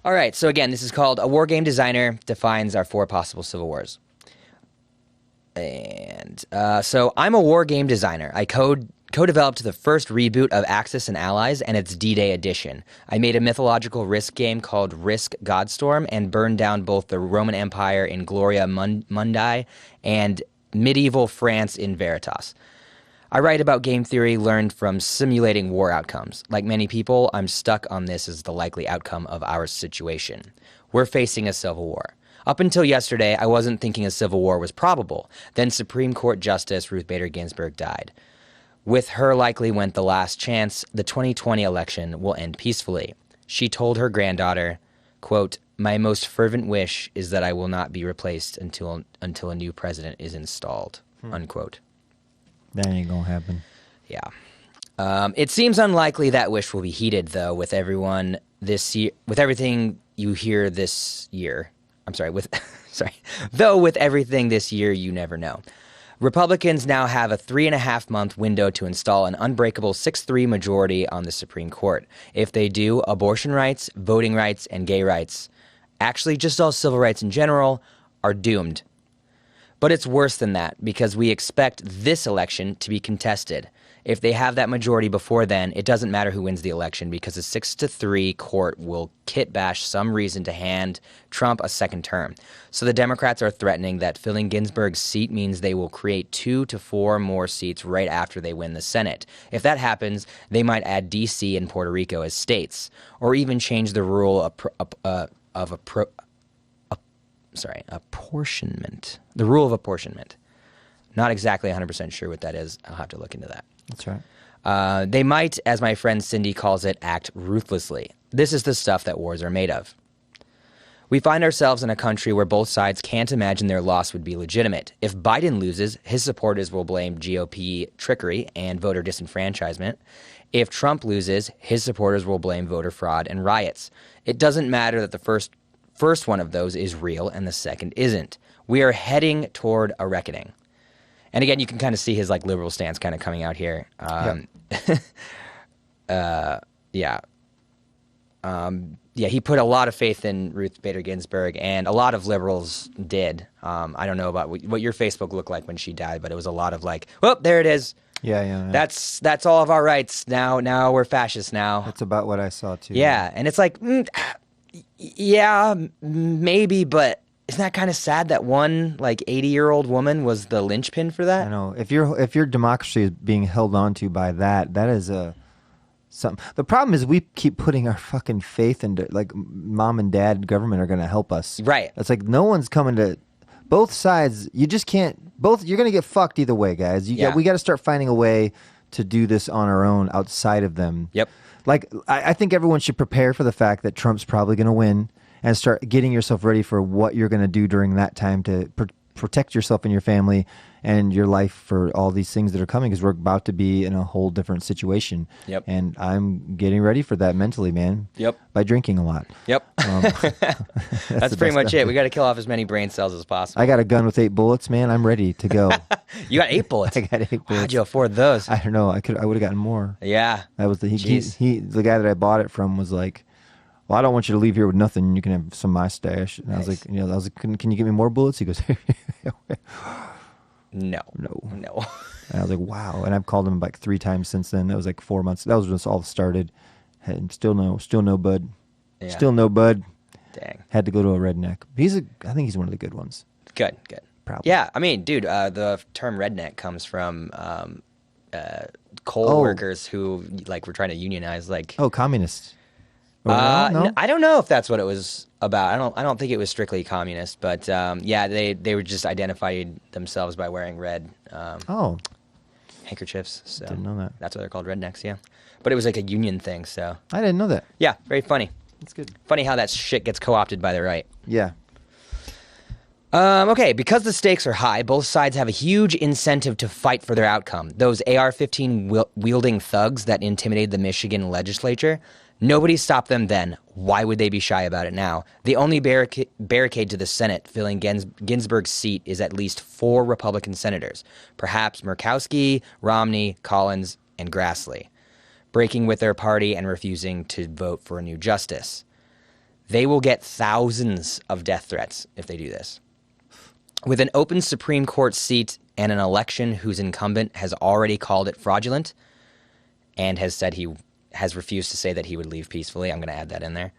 All right, so again, this is called A War Game Designer Defines Our 4 Possible Civil Wars. And so I'm a war game designer. I co-developed the first reboot of Axis and Allies and its D-Day edition. I made a mythological Risk game called Risk Godstorm and burned down both the Roman Empire in Gloria Mundi and medieval France in Veritas. I write about game theory learned from simulating war outcomes. Like many people, I'm stuck on this as the likely outcome of our situation. We're facing a civil war. Up until yesterday, I wasn't thinking a civil war was probable. Then Supreme Court Justice Ruth Bader Ginsburg died. With her likely went the last chance, the 2020 election will end peacefully. She told her granddaughter, quote, "My most fervent wish is that I will not be replaced until a new president is installed," unquote. That ain't gonna happen. Yeah. It seems unlikely that wish will be heeded, though, with everything you hear this year. Though with everything this year, you never know. Republicans now have a 3.5-month window to install an unbreakable 6-3 majority on the Supreme Court. If they do, abortion rights, voting rights, and gay rights, actually just all civil rights in general, are doomed. But it's worse than that because we expect this election to be contested. If they have that majority before then, it doesn't matter who wins the election because a 6-3 court will kitbash some reason to hand Trump a second term. So the Democrats are threatening that filling Ginsburg's seat means they will create 2 to 4 more seats right after they win the Senate. If that happens, they might add D.C. and Puerto Rico as states, or even change the rule apportionment. The rule of apportionment. Not exactly 100% sure what that is. I'll have to look into that. That's right. They might, as my friend Cindy calls it, act ruthlessly. This is the stuff that wars are made of. We find ourselves in a country where both sides can't imagine their loss would be legitimate. If Biden loses, his supporters will blame GOP trickery and voter disenfranchisement. If Trump loses, his supporters will blame voter fraud and riots. It doesn't matter that the first one of those is real and the second isn't. We are heading toward a reckoning. And again, you can kind of see his liberal stance kind of coming out here. He put a lot of faith in Ruth Bader Ginsburg, and a lot of liberals did. I don't know about what your Facebook looked like when she died, but it was a lot of there it is. Yeah. That's all of our rights. Now we're fascists now. That's about what I saw too. Yeah, and it's maybe, but isn't that kind of sad that one 80-year-old woman was the linchpin for that? I know. If your democracy is being held on to by that is something. The problem is we keep putting our fucking faith into mom and dad government are going to help us. Right. It's no one's coming to both sides. You just can't. You're going to get fucked either way, guys. We got to start finding a way to do this on our own outside of them. Yep. I think everyone should prepare for the fact that Trump's probably going to win and start getting yourself ready for what you're going to do during that time to protect yourself and your family and your life for all these things that are coming because we're about to be in a whole different situation. Yep. And I'm getting ready for that mentally, man. Yep. By drinking a lot. Yep. That's pretty much it. We got to kill off as many brain cells as possible. I got a gun with 8 bullets, man. I'm ready to go. You got 8 bullets? I got 8 bullets. How'd you afford those? I don't know. I would have gotten more. Yeah. That was the guy that I bought it from was like, well, I don't want you to leave here with nothing. You can have some of my stash. And nice. I was like, can you give me more bullets? He goes, No. And I was like, wow. And I've called him 3 times since then. That was 4 months. That was when this all started. And still no bud. Yeah. Still no bud. Dang. Had to go to a redneck. I think he's one of the good ones. Good. Probably. Yeah, I mean, dude, the term redneck comes from coal workers who were trying to unionize. Communists. No? I don't know if that's what it was about. I don't think it was strictly communist, but they were just identified themselves by wearing red handkerchiefs. So didn't know that. That's why they're called rednecks. Yeah, but it was a union thing. So I didn't know that. Yeah, very funny. That's good. Funny how that shit gets co-opted by the right. Yeah. Okay, because the stakes are high, both sides have a huge incentive to fight for their outcome. Those AR-15 wielding thugs that intimidated the Michigan legislature, nobody stopped them then. Why would they be shy about it now? The only barricade to the Senate filling Ginsburg's seat is at least 4 Republican senators, perhaps Murkowski, Romney, Collins, and Grassley, breaking with their party and refusing to vote for a new justice. They will get thousands of death threats if they do this. With an open Supreme Court seat and an election whose incumbent has already called it fraudulent and has said he has refused to say that he would leave peacefully. I'm going to add that in there.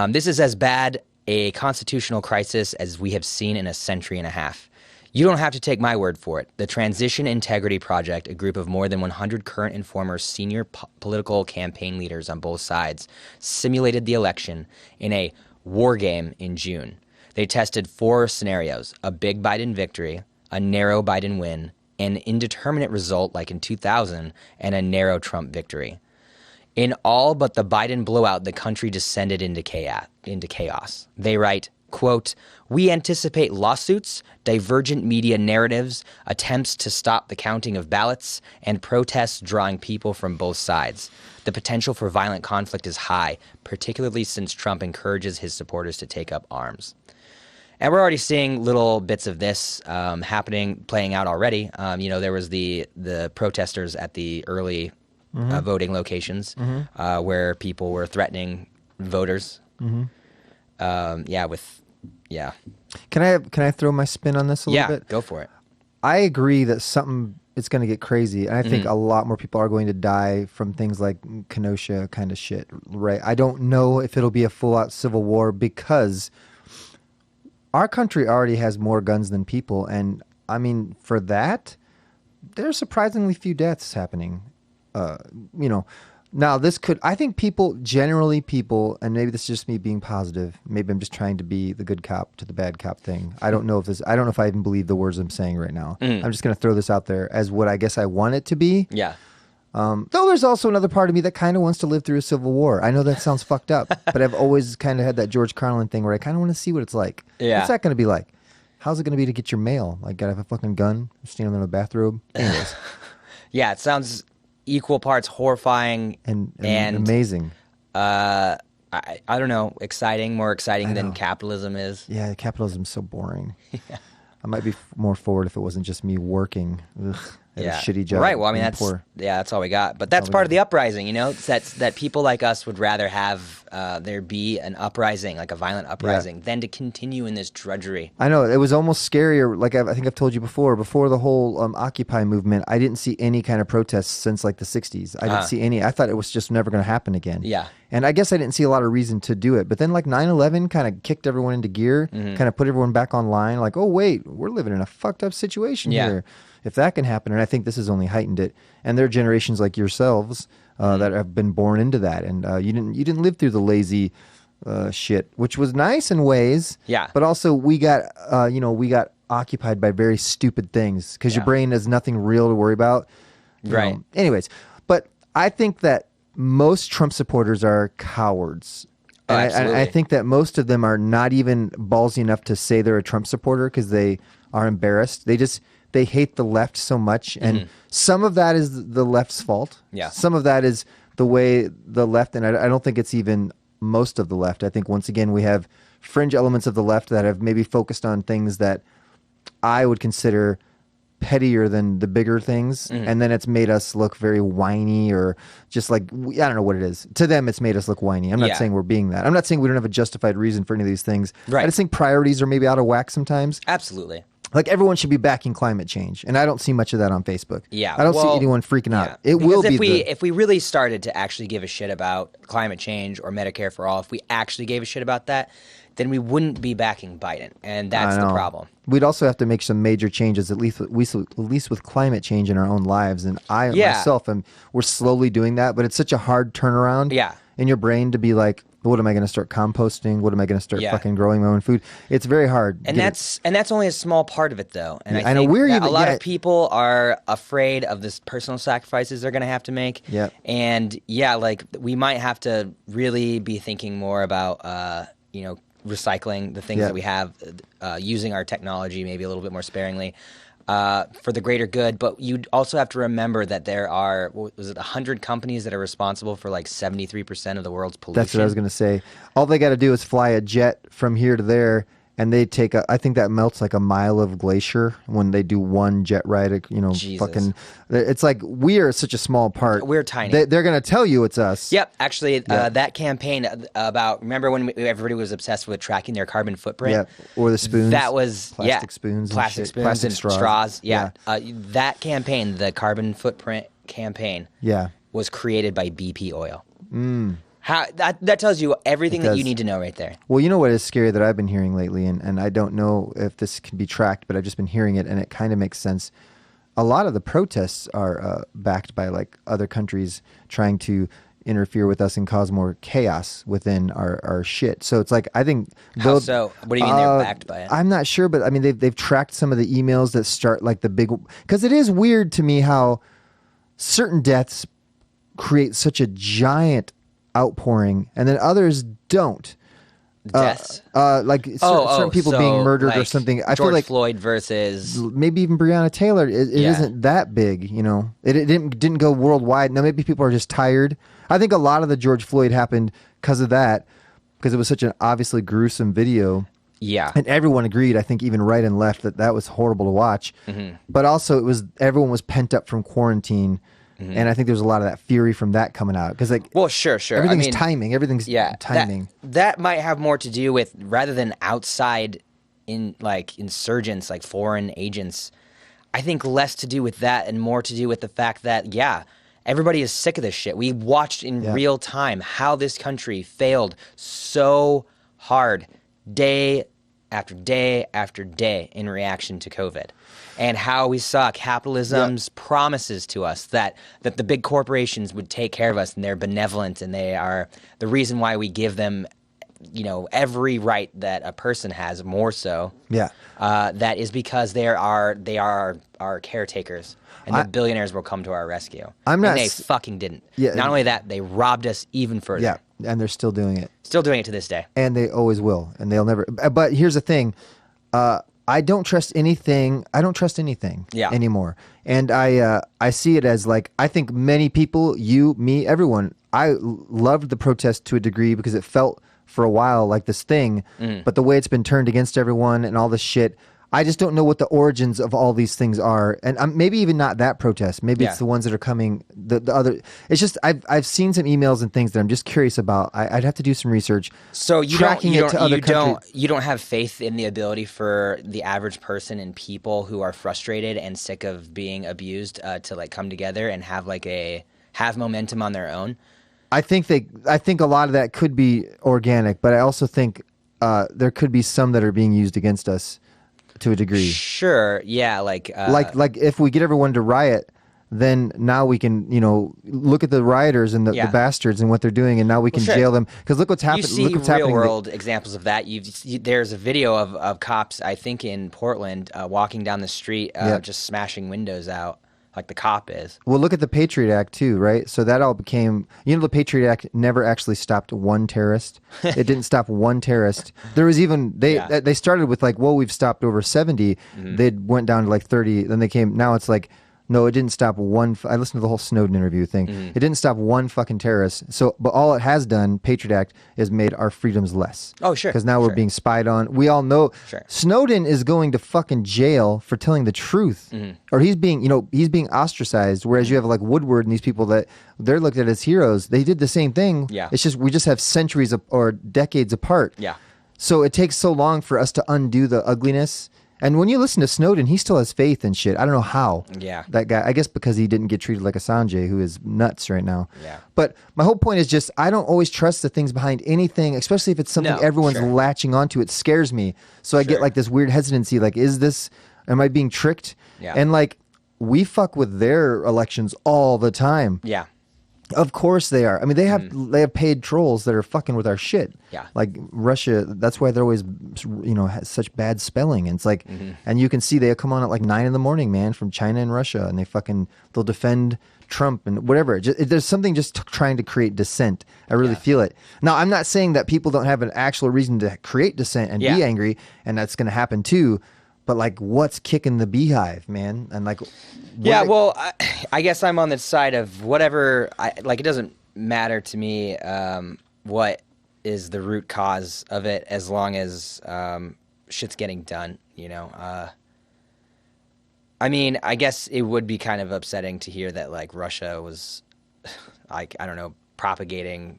This is as bad a constitutional crisis as we have seen in a century and a half. You don't have to take my word for it. The Transition Integrity Project, a group of more than 100 current and former senior political campaign leaders on both sides, simulated the election in a war game in June. They tested 4 scenarios: a big Biden victory, a narrow Biden win, an indeterminate result like in 2000, and a narrow Trump victory. In all but the Biden blowout, the country descended into chaos. They write, quote, "We anticipate lawsuits, divergent media narratives, attempts to stop the counting of ballots, and protests drawing people from both sides. The potential for violent conflict is high, particularly since Trump encourages his supporters to take up arms." And we're already seeing little bits of this playing out already. There was the protesters at the early voting locations where people were threatening voters. Can I throw my spin on this a little bit? Yeah, go for it. I agree that it's going to get crazy, and I think a lot more people are going to die from things like Kenosha kind of shit, right? I don't know if it'll be a full-out civil war because our country already has more guns than people, and I mean, for that, there's surprisingly few deaths happening. Now I think generally people, and maybe this is just me being positive, maybe I'm just trying to be the good cop to the bad cop thing. I don't know if I even believe the words I'm saying right now. I'm just going to throw this out there as what I guess I want it to be. Yeah. Though there's also another part of me that kind of wants to live through a civil war. I know that sounds fucked up, but I've always kind of had that George Carlin thing where I kind of want to see what it's like. Yeah. What's that going to be like? How's it going to be to get your mail? Like, gotta have a fucking gun, stand in a bathrobe? Anyways. Yeah, it sounds equal parts horrifying and amazing. I don't know, more exciting than capitalism is. Yeah, capitalism's so boring. I might be more forward if it wasn't just me working at a shitty job. Right. Well, I mean, that's all we got. But that's part of the uprising, It's that people like us would rather have there be an uprising, like a violent uprising, than to continue in this drudgery. I know. It was almost scarier. Like I think I've told you before the whole Occupy movement, I didn't see any kind of protests since like the 60s. I didn't see any. I thought it was just never going to happen again. Yeah. And I guess I didn't see a lot of reason to do it. But then like 9/11 kind of kicked everyone into gear, kind of put everyone back online. Like, oh, wait, we're living in a fucked up situation here. If that can happen, and I think this has only heightened it. And there are generations like yourselves that have been born into that. And you didn't live through the lazy shit, which was nice in ways. Yeah. But also we got occupied by very stupid things because your brain has nothing real to worry about. Right. Anyways, but I think that most Trump supporters are cowards. Oh, absolutely. I think that most of them are not even ballsy enough to say they're a Trump supporter because they are embarrassed. They hate the left so much. And some of that is the left's fault. Yeah. Some of that is the way the left, and I don't think it's even most of the left. I think once again we have fringe elements of the left that have maybe focused on things that I would consider pettier than the bigger things, and then it's made us look very whiny or just like, I don't know what it is. To them, it's made us look whiny. I'm not saying we're being that. I'm not saying we don't have a justified reason for any of these things. Right. I just think priorities are maybe out of whack sometimes. Absolutely. Like everyone should be backing climate change, and I don't see much of that on Facebook. Yeah, I don't see anyone freaking out. It because will if we really started to actually give a shit about climate change or Medicare for all, if we actually gave a shit about that, then we wouldn't be backing Biden, and that's the problem. We'd also have to make some major changes, at least with climate change in our own lives. And myself, we're slowly doing that, but it's such a hard turnaround in your brain to be like, what am I going to start composting? What am I going to start fucking growing my own food? It's very hard. And that's only a small part of it, though. And I know think we're a lot of people are afraid of this personal sacrifices they're going to have to make. Yeah. And like we might have to really be thinking more about, recycling the things that we have, using our technology maybe a little bit more sparingly for the greater good. But you also have to remember that there are, 100 companies that are responsible for like 73% of the world's pollution? That's what I was going to say. All they got to do is fly a jet from here to there, and they take I think that melts like a mile of glacier when they do one jet ride. You know, Jesus. fucking. It's like we are such a small part. We're tiny. They're gonna tell you it's us. Yep, actually, that campaign about remember when everybody was obsessed with tracking their carbon footprint? Yeah, or the spoons. That was plastic spoons, plastic and shit. spoons, plastic and straws. Yeah, that campaign, the carbon footprint campaign, was created by BP oil. How that tells you everything that you need to know right there. Well, you know what is scary that I've been hearing lately, and I don't know if this can be tracked, but I've just been hearing it, and it kind of makes sense. A lot of the protests are backed by like other countries trying to interfere with us and cause more chaos within our shit. So it's like I think. How so? What do you mean they're backed by it? I'm not sure, but I mean they've tracked some of the emails that start like the big, because it is weird to me how certain deaths create such a giant outpouring, and then others don't. Deaths? Like certain people being murdered or something. I feel like Floyd versus maybe even Breonna Taylor. It isn't that big, you know. It didn't go worldwide. Now maybe people are just tired. I think a lot of the George Floyd happened because of that, because it was such an obviously gruesome video. Yeah, and everyone agreed. I think even right and left that was horrible to watch. But also everyone was pent up from quarantine. And I think there's a lot of that fury from that coming out because, like, well, sure, everything's timing. Everything's timing. That might have more to do with rather than outside insurgents, like foreign agents. I think less to do with that and more to do with the fact that everybody is sick of this shit. We watched in real time how this country failed so hard, day after day after day, in reaction to COVID. And how we saw capitalism's promises to us that the big corporations would take care of us, and they're benevolent, and they are the reason why we give them, every right that a person has, more so. Yeah. That is because they are our caretakers, and the billionaires will come to our rescue. And they fucking didn't. Yeah, Not only that, they robbed us even further. Yeah, and they're still doing it. Still doing it to this day. And they always will, and they'll never. But here's the thing. I don't trust anything. I don't trust anything anymore. And I see it as like, I think many people, you, me, everyone, I loved the protest to a degree because it felt for a while like this thing. But the way it's been turned against everyone and all this shit, I just don't know what the origins of all these things are. And maybe even not that protest. Maybe it's the ones that are coming, the other. It's just, I've seen some emails and things that I'm just curious about. I'd have to do some research. So you don't have faith in the ability for the average person and people who are frustrated and sick of being abused to like come together and have momentum on their own? I think a lot of that could be organic, but I also think there could be some that are being used against us. To a degree. Sure, yeah, like if we get everyone to riot, then now we can, look at the rioters and the bastards and what they're doing, and now we can jail them. Because look what's happening. You see real-world examples of that. There's a video of cops, I think in Portland, walking down the street, just smashing windows out. Like the cop is. Well, look at the Patriot Act too, right? So that all became, the Patriot Act never actually stopped one terrorist. It didn't stop one terrorist. There was even, they started with like, well, we've stopped over 70. They went down to like 30. Then they came, now it's like, no, it didn't stop one. I listened to the whole Snowden interview thing. It didn't stop one fucking terrorist. So, but all it has done, Patriot Act, is made our freedoms less. Oh, sure. Because now we're being spied on. We all know Snowden is going to fucking jail for telling the truth. Or he's being ostracized. Whereas you have like Woodward and these people that they're looked at as heroes. They did the same thing. Yeah. It's just, we just have centuries or decades apart. Yeah. So it takes so long for us to undo the ugliness. And when you listen to Snowden, he still has faith and shit. I don't know how. Yeah. That guy, I guess because he didn't get treated like Assange, who is nuts right now. Yeah. But my whole point is just, I don't always trust the things behind anything, especially if it's something everyone's latching onto. It scares me. So I get like this weird hesitancy, like, am I being tricked? Yeah. And like, we fuck with their elections all the time. Yeah. Of course they are. I mean, they have paid trolls that are fucking with our shit. Yeah. Like Russia, that's why they're always, has such bad spelling. And it's like, and you can see they come on at like 9 a.m, man, from China and Russia, and they'll defend Trump and whatever. There's something just trying to create dissent. I really feel it. Now, I'm not saying that people don't have an actual reason to create dissent and be angry, and that's going to happen too. But like, what's kicking the beehive, man? And like, well, I guess I'm on the side of whatever. It doesn't matter to me what is the root cause of it, as long as shit's getting done, you know. I mean, I guess it would be kind of upsetting to hear that like Russia was, like, I don't know, propagating,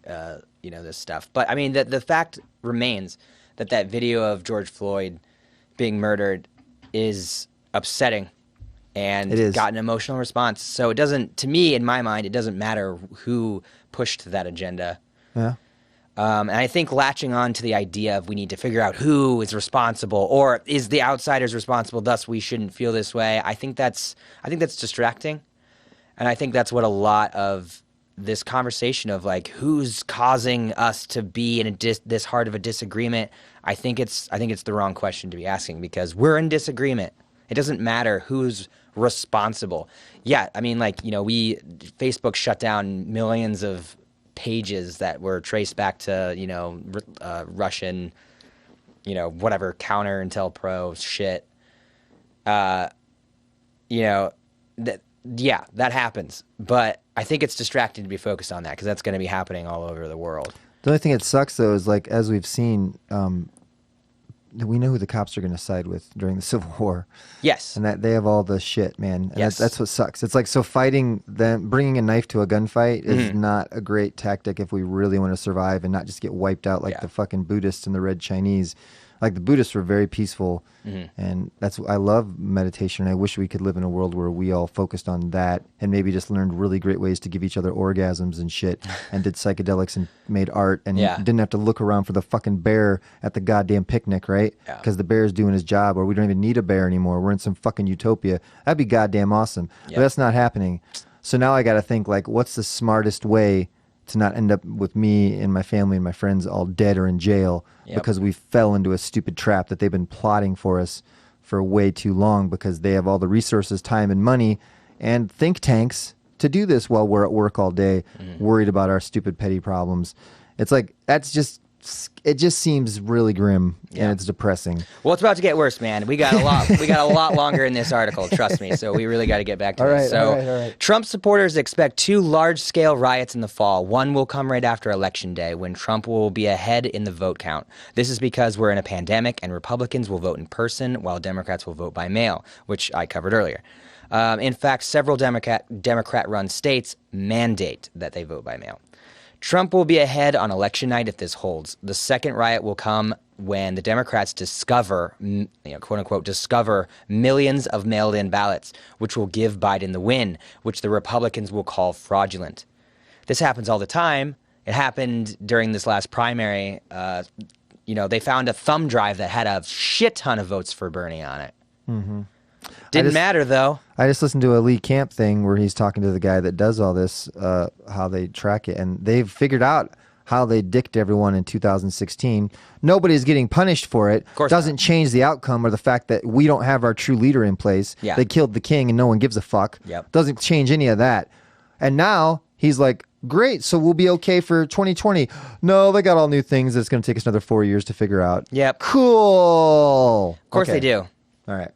this stuff. But I mean, the fact remains that that video of George Floyd being murdered is upsetting It and is. got an emotional response. So it doesn't, to me, in my mind, it doesn't matter who pushed that agenda. Yeah. And I think latching on to the idea of we need to figure out who is responsible, or is the outsiders responsible, thus we shouldn't feel this way. I think that's distracting, and I think that's what a lot of this conversation of like who's causing us to be in this hard of a disagreement. I think it's the wrong question to be asking, because we're in disagreement. It doesn't matter who's responsible. Yeah, I mean, like, Facebook shut down millions of pages that were traced back to, Russian, whatever, counter intel pro shit. That happens. But I think it's distracting to be focused on that, because that's going to be happening all over the world. The only thing that sucks, though, is like, as we've seen, we know who the cops are going to side with during the Civil War. Yes. And that they have all the shit, man. And Yes. that's what sucks. It's like, so fighting them, bringing a knife to a gunfight is not a great tactic if we really want to survive and not just get wiped out like the fucking Buddhists and the Red Chinese. Like, the Buddhists were very peaceful, and I love meditation. I wish we could live in a world where we all focused on that and maybe just learned really great ways to give each other orgasms and shit, and did psychedelics and made art, and didn't have to look around for the fucking bear at the goddamn picnic, right? Because the bear's doing his job, or we don't even need a bear anymore. We're in some fucking utopia. That'd be goddamn awesome. But that's not happening. So now I got to think, like, what's the smartest way to not end up with me and my family and my friends all dead or in jail because we fell into a stupid trap that they've been plotting for us for way too long, because they have all the resources, time, and money and think tanks to do this while we're at work all day, worried about our stupid petty problems. It's like, it just seems really grim, and it's depressing. Well, it's about to get worse, man. We got a lot longer in this article, trust me. So we really got to get back to this. So all right. Trump supporters expect 2 large-scale riots in the fall. One will come right after Election Day, when Trump will be ahead in the vote count. This is because we're in a pandemic, and Republicans will vote in person while Democrats will vote by mail, which I covered earlier. In fact, several Democrat-run states mandate that they vote by mail. Trump will be ahead on election night if this holds. The second riot will come when the Democrats discover, quote unquote, discover millions of mailed-in ballots, which will give Biden the win, which the Republicans will call fraudulent. This happens all the time. It happened during this last primary. They found a thumb drive that had a shit ton of votes for Bernie on it. Didn't matter, though. I just listened to a Lee Camp thing where he's talking to the guy that does all this, how they track it, and they've figured out how they dicked everyone in 2016. Nobody's getting punished for it. Of course doesn't not. change the outcome or the fact that we don't have our true leader in place. Yeah. They killed the king and no one gives a fuck. Yep. Doesn't change any of that. And now he's like, great, so we'll be okay for 2020. No, they got all new things that's going to take us another 4 years to figure out. Yep. Cool. Of course they do. All right.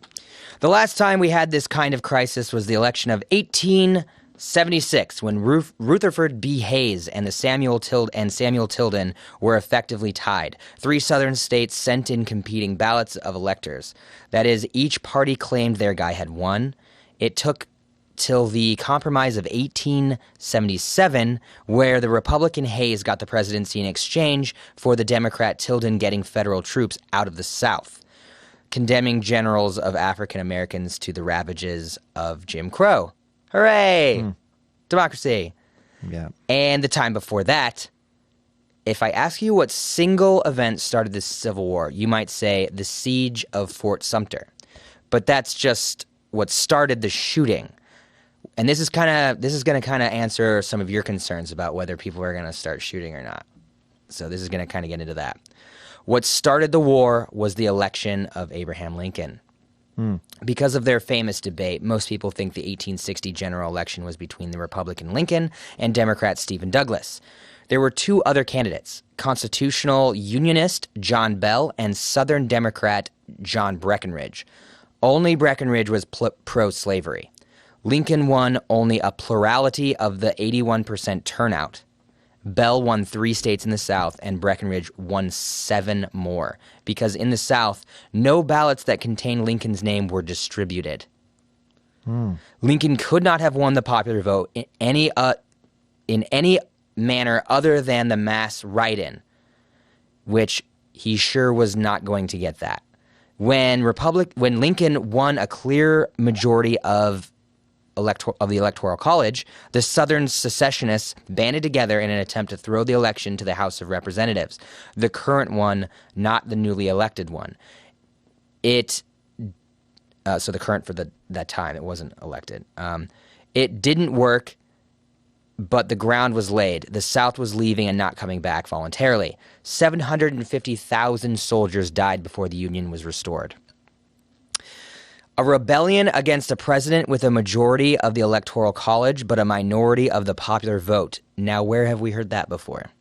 The last time we had this kind of crisis was the election of 1876, when Rutherford B. Hayes and Samuel Tilden were effectively tied. 3 southern states sent in competing ballots of electors. That is, each party claimed their guy had won. It took till the Compromise of 1877, where the Republican Hayes got the presidency in exchange for the Democrat Tilden getting federal troops out of the South, condemning generals of African Americans to the ravages of Jim Crow. Hooray! Democracy. Yeah. And the time before that, if I ask you what single event started this Civil War, you might say the siege of Fort Sumter. But that's just what started the shooting. And this is going to kind of answer some of your concerns about whether people are going to start shooting or not. So this is going to kind of get into that. What started the war was the election of Abraham Lincoln. Because of their famous debate, most people think the 1860 general election was between the Republican Lincoln and Democrat Stephen Douglas. There were 2 other candidates, constitutional unionist John Bell and Southern Democrat John Breckinridge. Only Breckinridge was pro-slavery. Lincoln won only a plurality of the 81% turnout Bell won 3 states in the South, and Breckinridge won 7 more. Because in the South, no ballots that contained Lincoln's name were distributed. Lincoln could not have won the popular vote in any manner other than the mass write-in, which he sure was not going to get that. When Lincoln won a clear majority of the Electoral College, the Southern secessionists banded together in an attempt to throw the election to the House of Representatives, the current one, not the newly elected one. So the current for that time, it wasn't elected. It didn't work, but the ground was laid. The South was leaving and not coming back voluntarily. 750,000 soldiers died before the Union was restored. A rebellion against a president with a majority of the Electoral College but a minority of the popular vote. Now, where have we heard that before?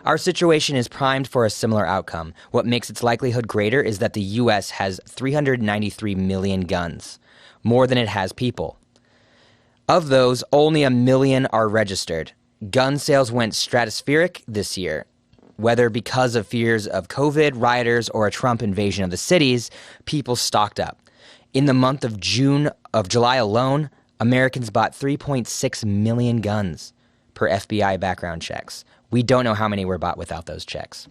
Our situation is primed for a similar outcome. What makes its likelihood greater is that the U.S. has 393 million guns, more than it has people. Of those, only 1 million are registered. Gun sales went stratospheric this year. Whether because of fears of COVID, rioters, or a Trump invasion of the cities, people stocked up. In the month of July alone, Americans bought 3.6 million guns per FBI background checks. We don't know how many were bought without those checks.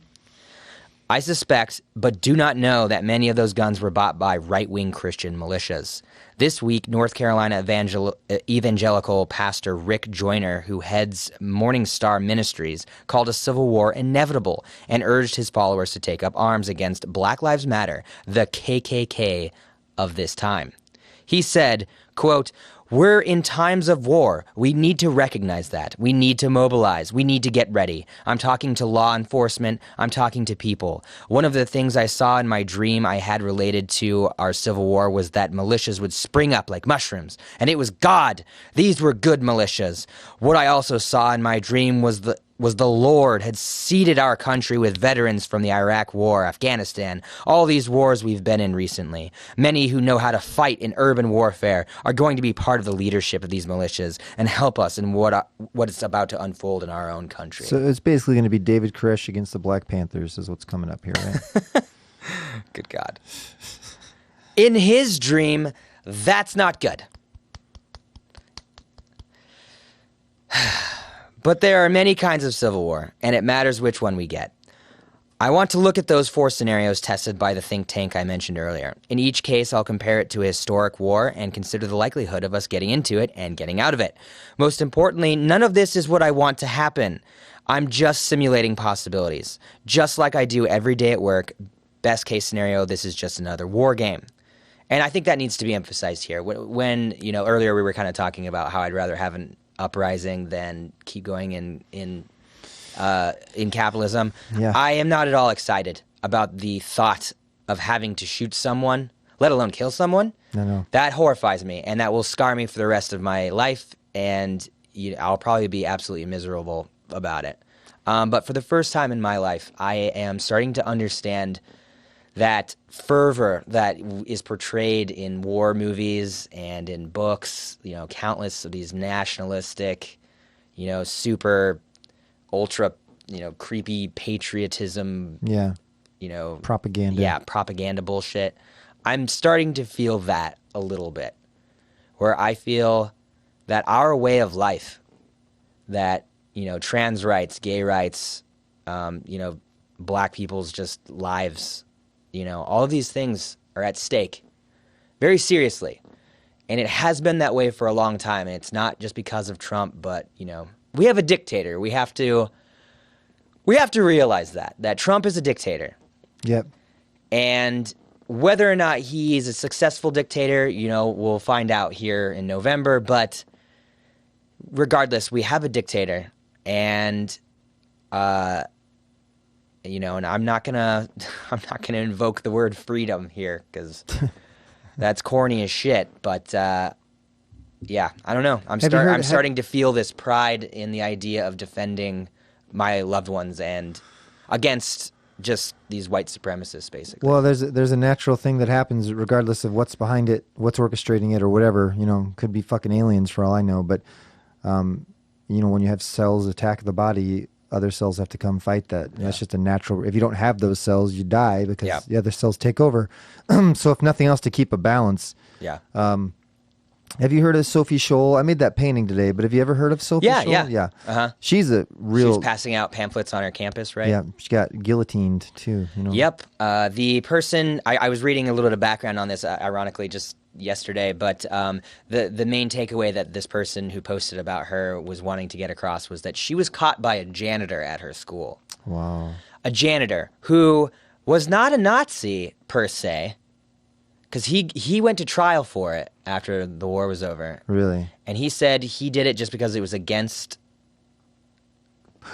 I suspect, but do not know, that many of those guns were bought by right-wing Christian militias. This week, North Carolina evangelical pastor Rick Joyner, who heads Morning Star Ministries, called a civil war inevitable and urged his followers to take up arms against Black Lives Matter, the KKK of this time. He said, quote, "We're in times of war. We need to recognize that. We need to mobilize. We need to get ready. I'm talking to law enforcement. I'm talking to people. One of the things I saw in my dream I had related to our civil war was that militias would spring up like mushrooms, and it was God. These were good militias. What I also saw in my dream was the Lord had seeded our country with veterans from the Iraq War, Afghanistan, all these wars we've been in recently. Many who know how to fight in urban warfare are going to be part of the leadership of these militias and help us in what is about to unfold in our own country." So it's basically going to be David Koresh against the Black Panthers is what's coming up here, right? Good God. In his dream, that's not good. But there are many kinds of civil war, and it matters which one we get. I want to look at those 4 scenarios tested by the think tank I mentioned earlier. In each case, I'll compare it to a historic war and consider the likelihood of us getting into it and getting out of it. Most importantly, none of this is what I want to happen. I'm just simulating possibilities. Just like I do every day at work, best case scenario, this is just another war game. And I think that needs to be emphasized here. When earlier we were kind of talking about how I'd rather have an uprising than keep going in capitalism. Yeah. I am not at all excited about the thought of having to shoot someone, let alone kill someone. No. That horrifies me, and that will scar me for the rest of my life, and I'll probably be absolutely miserable about it. But for the first time in my life, I am starting to understand that fervor that is portrayed in war movies and in books, countless of these nationalistic, super ultra, creepy patriotism, propaganda. Yeah, propaganda bullshit. I'm starting to feel that a little bit, where I feel that our way of life, that, trans rights, gay rights, black people's just lives, all of these things are at stake very seriously. And it has been that way for a long time. And it's not just because of Trump, but, we have a dictator. We have to realize that Trump is a dictator. Yep. And whether or not he's a successful dictator, we'll find out here in November. But regardless, we have a dictator. And, and I'm not gonna invoke the word freedom here because that's corny as shit. But yeah, I don't know. I'm starting to feel this pride in the idea of defending my loved ones and against just these white supremacists, basically. Well, there's a natural thing that happens regardless of what's behind it, what's orchestrating it, or whatever. Could be fucking aliens for all I know. But when you have cells attack the body, other cells have to come fight that. And that's just a natural. If you don't have those cells, you die because the other cells take over. So if nothing else, to keep a balance. Yeah. Have you heard of Sophie Scholl? I made that painting today, but have you ever heard of Sophie Scholl? Yeah. Uh-huh. She's a real... She's passing out pamphlets on her campus, right? Yeah, she got guillotined too. You know? Yep. The person... I was reading a little bit of background on this, ironically, just yesterday, but the main takeaway that this person who posted about her was wanting to get across was that she was caught by a janitor at her school. Wow. A janitor who was not a Nazi, per se, because he went to trial for it after the war was over. Really? And he said he did it just because it was against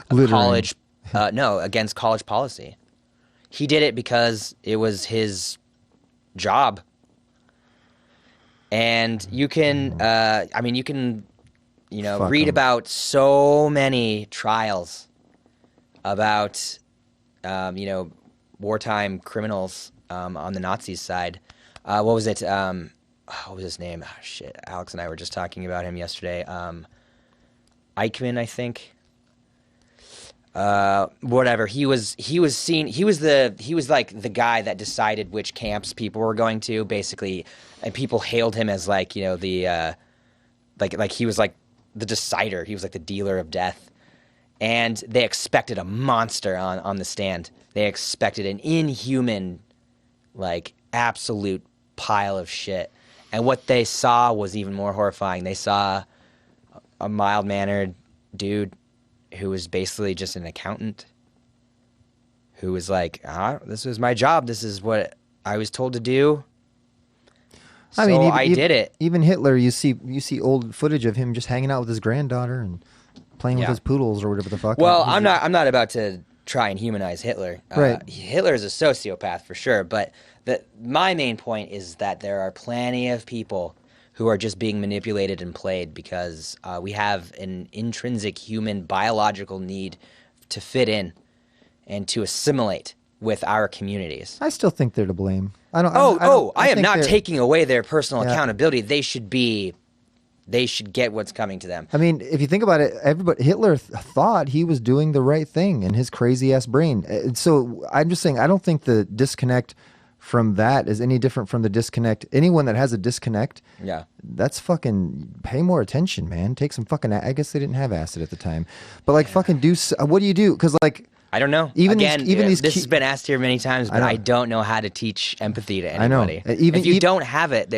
college. Against college policy. He did it because it was his job. And you can, read about so many trials about, wartime criminals on the Nazis' side. What was it? What was his name? Oh, shit. Alex and I were just talking about him yesterday. Eichmann, I think. Whatever. He was like the guy that decided which camps people were going to, basically, and people hailed him as like, the like he was like the decider. He was like the dealer of death. And they expected a monster on the stand. They expected an inhuman, like, absolute pile of shit. And what they saw was even more horrifying. They saw a mild-mannered dude who was basically just an accountant who was like, this was my job. This is what I was told to do. So I did it. Even Hitler, you see old footage of him just hanging out with his granddaughter and playing with his poodles or whatever the fuck. Well, I'm not about to try and humanize Hitler. Right. Hitler is a sociopath for sure, but my main point is that there are plenty of people who are just being manipulated and played because we have an intrinsic human biological need to fit in and to assimilate with our communities. I still think they're to blame. I am not taking away their personal accountability. They should get what's coming to them. I mean, if you think about it, Hitler thought he was doing the right thing in his crazy ass brain. So I'm just saying, I don't think the disconnect from that is any different from the disconnect. Anyone that has a disconnect, that's fucking pay more attention, man. Take some fucking. I guess they didn't have acid at the time, but like fucking do. What do you do? Because like. I don't know. This has been asked here many times, but I don't know how to teach empathy to anybody. I know. If you don't have it,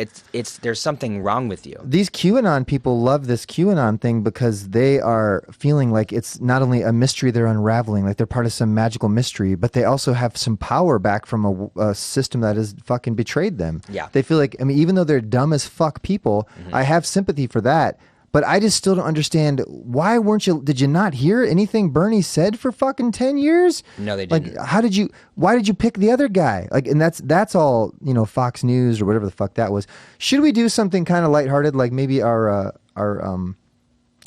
there's something wrong with you. These QAnon people love this QAnon thing because they are feeling like it's not only a mystery they're unraveling, like they're part of some magical mystery, but they also have some power back from a system that has fucking betrayed them. Yeah. They feel like, I mean, even though they're dumb as fuck people, I have sympathy for that. But I just still don't understand why did you not hear anything Bernie said for fucking 10 years? No, they didn't. Like, why did you pick the other guy? Like, and that's all, Fox News or whatever the fuck that was. Should we do something kind of lighthearted, like maybe our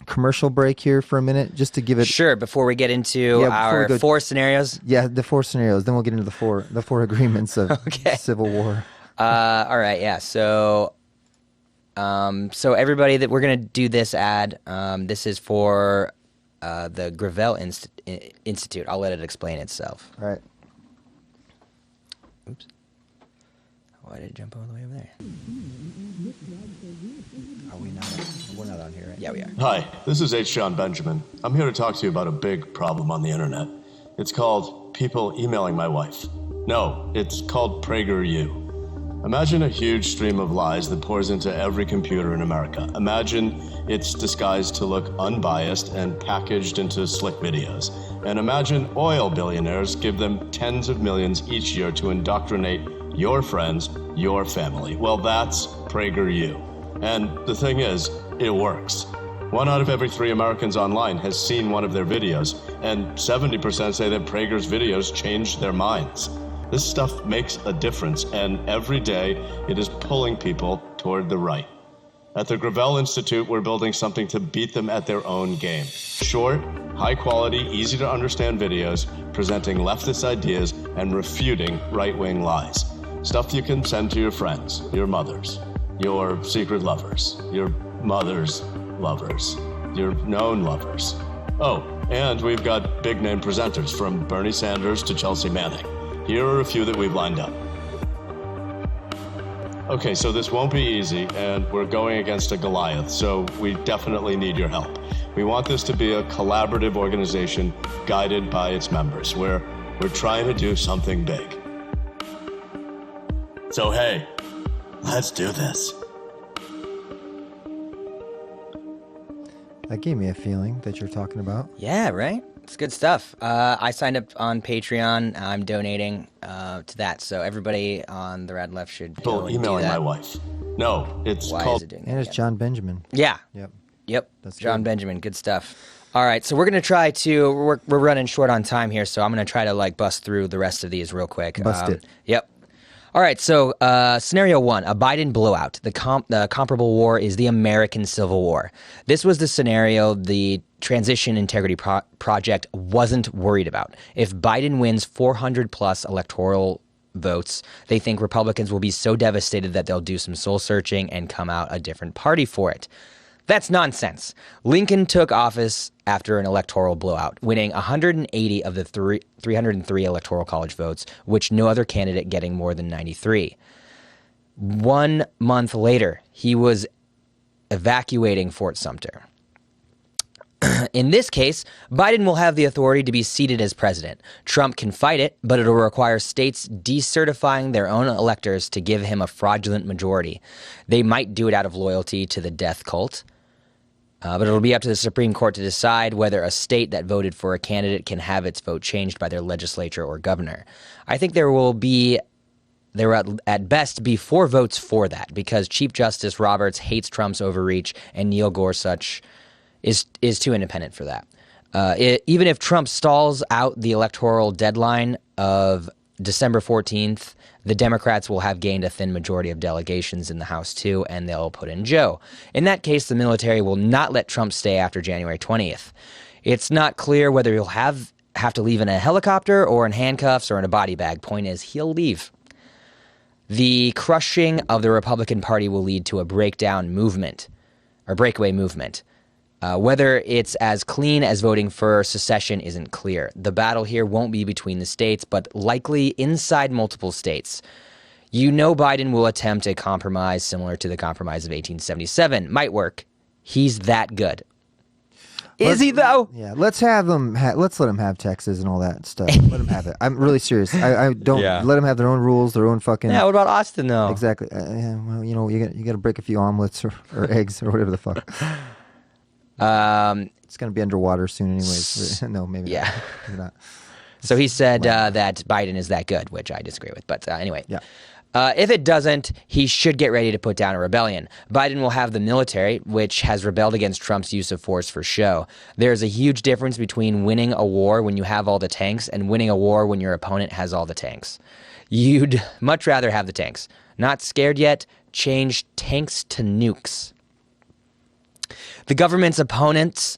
commercial break here for a minute, just to give it? Sure, before we get into our 4 scenarios? Yeah, the 4 scenarios. Then we'll get into the four agreements of civil war. All right, yeah. So everybody, that we're going to do this ad, this is for the Gravel Institute. I'll let it explain itself. All right. Oops. Why did it jump all the way over there? We're not on here, right? Yeah, we are. Hi, this is H. John Benjamin. I'm here to talk to you about a big problem on the internet. It's called people emailing my wife. No, it's called PragerU. Imagine a huge stream of lies that pours into every computer in America. Imagine it's disguised to look unbiased and packaged into slick videos. And imagine oil billionaires give them tens of millions each year to indoctrinate your friends, your family. Well, that's PragerU. And the thing is, it works. 1 out of every 3 Americans online has seen one of their videos, and 70% say that Prager's videos changed their minds. This stuff makes a difference, and every day it is pulling people toward the right. At the Gravel Institute, we're building something to beat them at their own game. Short, high-quality, easy-to-understand videos presenting leftist ideas and refuting right-wing lies. Stuff you can send to your friends, your mothers, your secret lovers, your mother's lovers, your known lovers. Oh, And we've got big-name presenters from Bernie Sanders to Chelsea Manning. Here are a few that we've lined up. Okay, so this won't be easy, and we're going against a Goliath, so we definitely need your help. We want this to be a collaborative organization guided by its members, where we're trying to do something big. So hey, let's do this. That gave me a feeling that you're talking about. Yeah, right? It's good stuff. I signed up on Patreon. I'm donating to that, so everybody on the Rad Left should go People and emailing do that. my wife. No, it's Why called... is it doing And that? it's John Benjamin. Yeah. Yep. That's That's John good. Benjamin. Good stuff. All right, so we're gonna try to. We're running short on time here, so I'm gonna try to bust through the rest of these real quick. Bust it. Yep. All right, so scenario 1, a Biden blowout. The comparable war is the American Civil War. This was the scenario the Transition Integrity Project wasn't worried about. If Biden wins 400-plus electoral votes, they think Republicans will be so devastated that they'll do some soul searching and come out a different party for it. That's nonsense. Lincoln took office after an electoral blowout, winning 180 of the 303 electoral college votes, which no other candidate getting more than 93. 1 month later, he was evacuating Fort Sumter. In this case, Biden will have the authority to be seated as president. Trump can fight it, but it'll require states decertifying their own electors to give him a fraudulent majority. They might do it out of loyalty to the death cult, but it'll be up to the Supreme Court to decide whether a state that voted for a candidate can have its vote changed by their legislature or governor. I think there will at best be 4 votes for that, because Chief Justice Roberts hates Trump's overreach and Neil Gorsuch is too independent for that. Even if Trump stalls out the electoral deadline of December 14th, the Democrats will have gained a thin majority of delegations in the House too, and they'll put in Joe. In that case, the military will not let Trump stay after January 20th. It's not clear whether he'll have to leave in a helicopter or in handcuffs or in a body bag. Point is, he'll leave. The crushing of the Republican Party will lead to a breakaway movement. Whether it's as clean as voting for secession isn't clear. The battle here won't be between the states, but likely inside multiple states. Biden will attempt a compromise similar to the compromise of 1877. Might work. He's that good. Is he, though? Yeah, let's have them. Let's let them have Texas and all that stuff. Let them have it. I'm really serious. I don't let them have their own rules, their own fucking. Yeah, what about Austin, though? Exactly. Well, you got to break a few omelets or eggs or whatever the fuck. It's going to be underwater soon anyways. No, maybe yeah. not. Maybe not. So he said that Biden is that good, which I disagree with. But anyway. Yeah. If it doesn't, he should get ready to put down a rebellion. Biden will have the military, which has rebelled against Trump's use of force for show. There's a huge difference between winning a war when you have all the tanks and winning a war when your opponent has all the tanks. You'd much rather have the tanks. Not scared yet? Change tanks to nukes. The government's opponents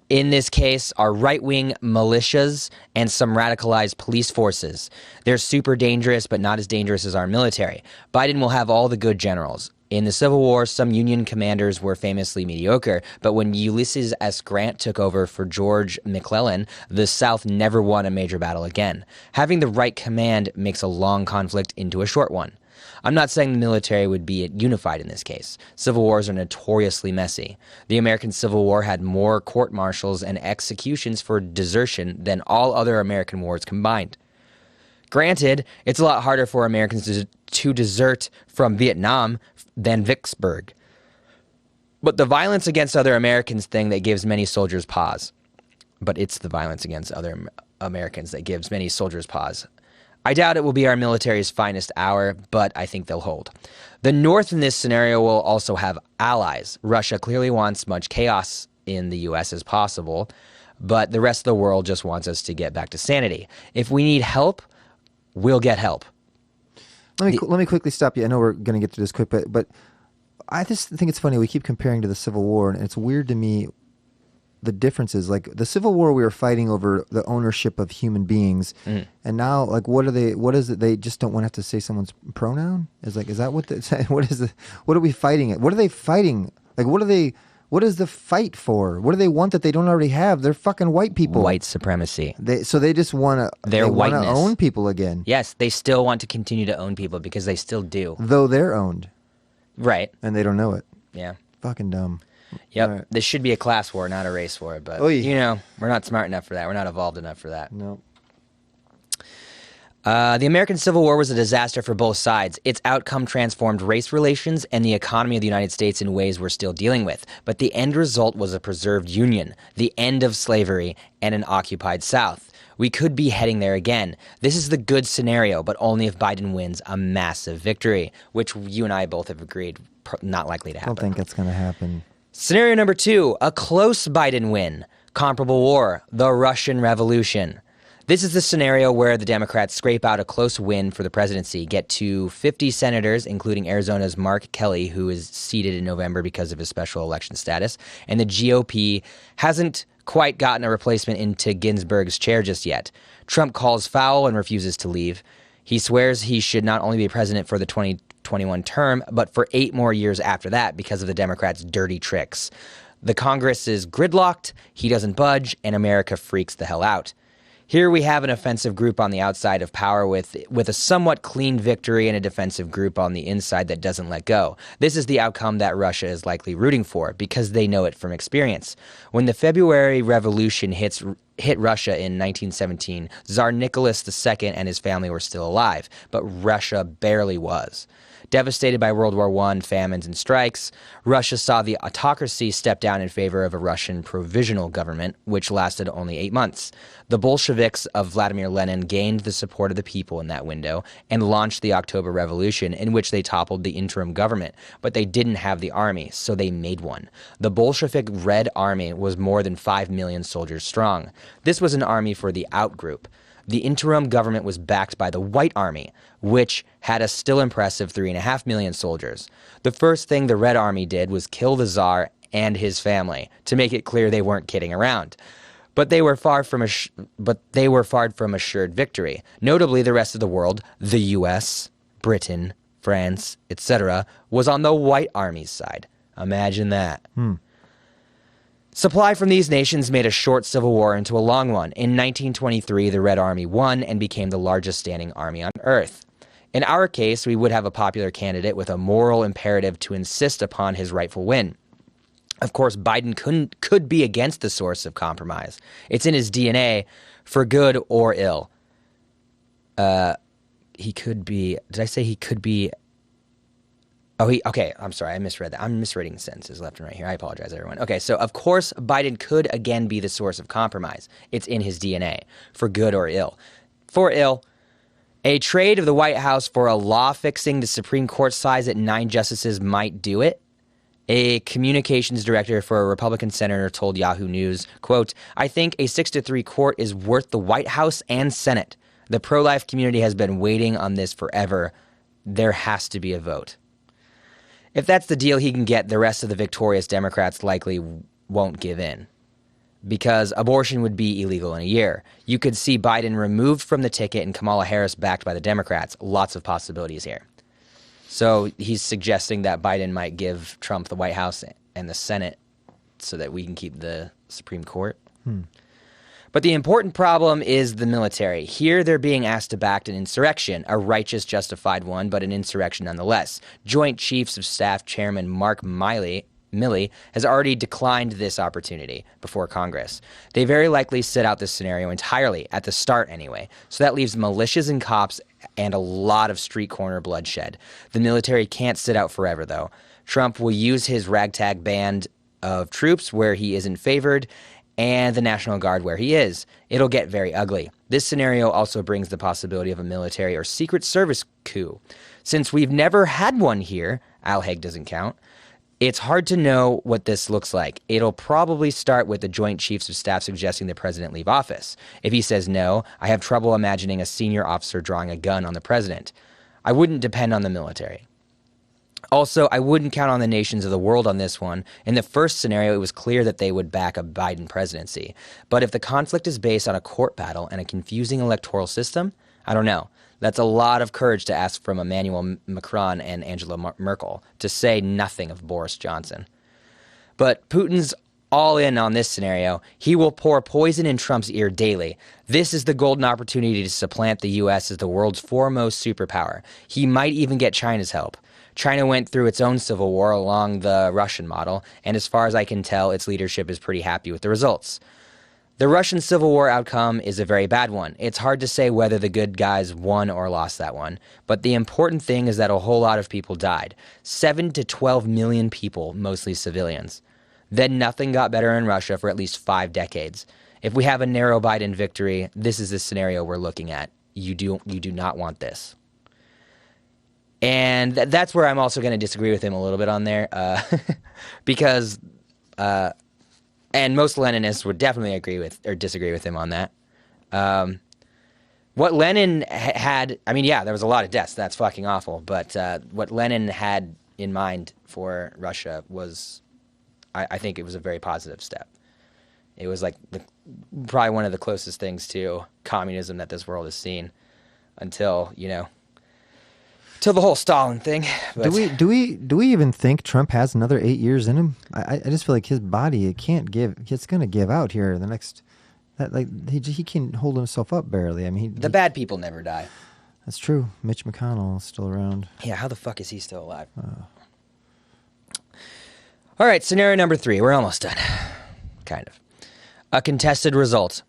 in this case are right-wing militias and some radicalized police forces. They're super dangerous, but not as dangerous as our military. Biden will have all the good generals. In the Civil War, some Union commanders were famously mediocre, but when Ulysses S. Grant took over for George McClellan, the South never won a major battle again. Having the right command makes a long conflict into a short one. I'm not saying the military would be unified in this case. Civil wars are notoriously messy. The American Civil War had more court-martials and executions for desertion than all other American wars combined. Granted, it's a lot harder for Americans to desert from Vietnam than Vicksburg. But the violence against other Americans thing that gives many soldiers pause. But it's the violence against other Americans that gives many soldiers pause. I doubt it will be our military's finest hour, but I think they'll hold. The North in this scenario will also have allies. Russia clearly wants much chaos in the U.S. as possible, but the rest of the world just wants us to get back to sanity. If we need help, we'll get help. Let me quickly stop you. I know we're going to get to this quick, but I just think it's funny. We keep comparing to the Civil War, and it's weird to me the differences. Like the Civil War, we were fighting over the ownership of human beings, and now, like, what is it? They just don't want to have to say someone's pronoun. Is that what? What are we fighting? What are they fighting? Like, what are they? What is the fight for? What do they want that they don't already have? They're fucking white people. White supremacy. So they just want to. Their they want to whiteness. own people again. Yes, they still want to continue to own people because they still do. Though they're owned. Right. And they don't know it. Yeah. Fucking dumb. Yep. Right. This should be a class war, not a race war. But, Oy. you know, we're not smart enough for that. We're not evolved enough for that. No. The American Civil War was a disaster for both sides. Its outcome transformed race relations and the economy of the United States in ways we're still dealing with. But the end result was a preserved Union, the end of slavery, and an occupied South. We could be heading there again. This is the good scenario, but only if Biden wins a massive victory, which you and I both have agreed not likely to I happen. don't think it's going to happen. Scenario number 2, a close Biden win. Comparable war, the Russian Revolution. This is the scenario where the Democrats scrape out a close win for the presidency, get to 50 senators, including Arizona's Mark Kelly, who is seated in November because of his special election status, and the GOP hasn't quite gotten a replacement into Ginsburg's chair just yet. Trump calls foul and refuses to leave. He swears he should not only be president for the 2021 term, but for 8 more years after that because of the Democrats' dirty tricks. The Congress is gridlocked, he doesn't budge, and America freaks the hell out. Here we have an offensive group on the outside of power with a somewhat clean victory and a defensive group on the inside that doesn't let go. This is the outcome that Russia is likely rooting for because they know it from experience. When the February Revolution hit Russia in 1917, Tsar Nicholas II and his family were still alive, but Russia barely was. Devastated by World War I, famines, and strikes, Russia saw the autocracy step down in favor of a Russian provisional government, which lasted only 8 months. The Bolsheviks of Vladimir Lenin gained the support of the people in that window and launched the October Revolution, in which they toppled the interim government, but they didn't have the army, so they made one. The Bolshevik Red Army was more than 5 million soldiers strong. This was an army for the outgroup. The interim government was backed by the White Army, which had a still impressive 3.5 million soldiers. The first thing the Red Army did was kill the Tsar and his family, to make it clear they weren't kidding around. But they were far from assured victory. Notably, the rest of the world, the U.S., Britain, France, etc., was on the White Army's side. Imagine that. Supply from these nations made a short civil war into a long one. In 1923, the Red Army won and became the largest standing army on Earth. In our case, we would have a popular candidate with a moral imperative to insist upon his rightful win. Of course, Biden could be against the source of compromise. It's in his DNA, for good or ill. He could be... Did I say he could be... Okay, I'm sorry, I misread that. I'm misreading sentences left and right here. I apologize, everyone. Okay, so of course, Biden could again be the source of compromise. It's in his DNA, for good or ill. For ill, a trade of the White House for a law fixing the Supreme Court size at 9 justices might do it. A communications director for a Republican senator told Yahoo News, quote, "I think a 6-3 court is worth the White House and Senate. The pro-life community has been waiting on this forever. There has to be a vote." If that's the deal he can get, the rest of the victorious Democrats likely won't give in, because abortion would be illegal in a year. You could see Biden removed from the ticket and Kamala Harris backed by the Democrats. Lots of possibilities here. So he's suggesting that Biden might give Trump the White House and the Senate so that we can keep the Supreme Court. But the important problem is the military. Here they're being asked to back an insurrection, a righteous, justified one, but an insurrection nonetheless. Joint Chiefs of Staff Chairman Mark Milley has already declined this opportunity before Congress. They very likely sit out this scenario entirely, at the start anyway. So that leaves militias and cops and a lot of street corner bloodshed. The military can't sit out forever, though. Trump will use his ragtag band of troops where he isn't favored, and the National Guard where he is. It'll get very ugly. This scenario also brings the possibility of a military or Secret Service coup. Since we've never had one here, Al Haig doesn't count, it's hard to know what this looks like. It'll probably start with the Joint Chiefs of Staff suggesting the president leave office. If he says no, I have trouble imagining a senior officer drawing a gun on the president. I wouldn't depend on the military. Also, I wouldn't count on the nations of the world on this one. In the first scenario, it was clear that they would back a Biden presidency. But if the conflict is based on a court battle and a confusing electoral system, I don't know. That's a lot of courage to ask from Emmanuel Macron and Angela Merkel, to say nothing of Boris Johnson. But Putin's all in on this scenario. He will pour poison in Trump's ear daily. This is the golden opportunity to supplant the U.S. as the world's foremost superpower. He might even get China's help. China went through its own civil war along the Russian model, and as far as I can tell, its leadership is pretty happy with the results. The Russian Civil War outcome is a very bad one. It's hard to say whether the good guys won or lost that one, but the important thing is that a whole lot of people died. 7 to 12 million people, mostly civilians. Then nothing got better in Russia for at least 5 decades. If we have a narrow Biden victory, this is the scenario we're looking at. You do not want this. And that's where I'm also going to disagree with him a little bit on there, because, and most Leninists would definitely agree with or disagree with him on that. What Lenin had, I mean, yeah, there was a lot of deaths. That's fucking awful. But what Lenin had in mind for Russia was, I think it was a very positive step. It was like probably one of the closest things to communism that this world has seen until, till the whole Stalin thing. But Do we even think Trump has another 8 years in him? I just feel like his body it's going to give out here the next. He can hold himself up barely. I mean, the bad people never die. That's true. Mitch McConnell is still around. Yeah, how the fuck is he still alive? All right, scenario number 3. We're almost done. Kind of. A contested result.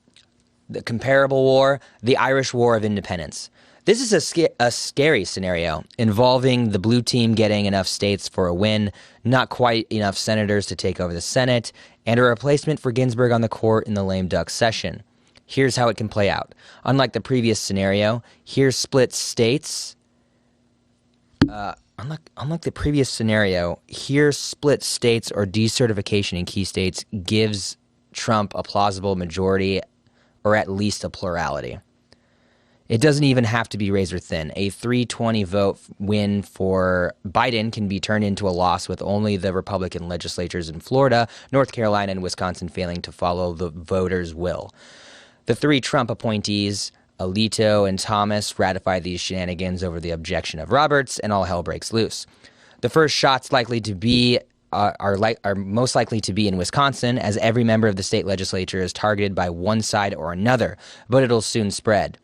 The comparable war, the Irish War of Independence. This is a scary scenario involving the blue team getting enough states for a win, not quite enough senators to take over the Senate, and a replacement for Ginsburg on the court in the lame duck session. Here's how it can play out. Unlike the previous scenario, here's split states. Unlike the previous scenario, here split states or decertification in key states gives Trump a plausible majority or at least a plurality. It doesn't even have to be razor thin. A 320 vote win for Biden can be turned into a loss with only the Republican legislatures in Florida, North Carolina, and Wisconsin failing to follow the voters' will. The 3 Trump appointees, Alito and Thomas, ratify these shenanigans over the objection of Roberts, and all hell breaks loose. The first shots likely to be are most likely to be in Wisconsin, as every member of the state legislature is targeted by one side or another, but it'll soon spread.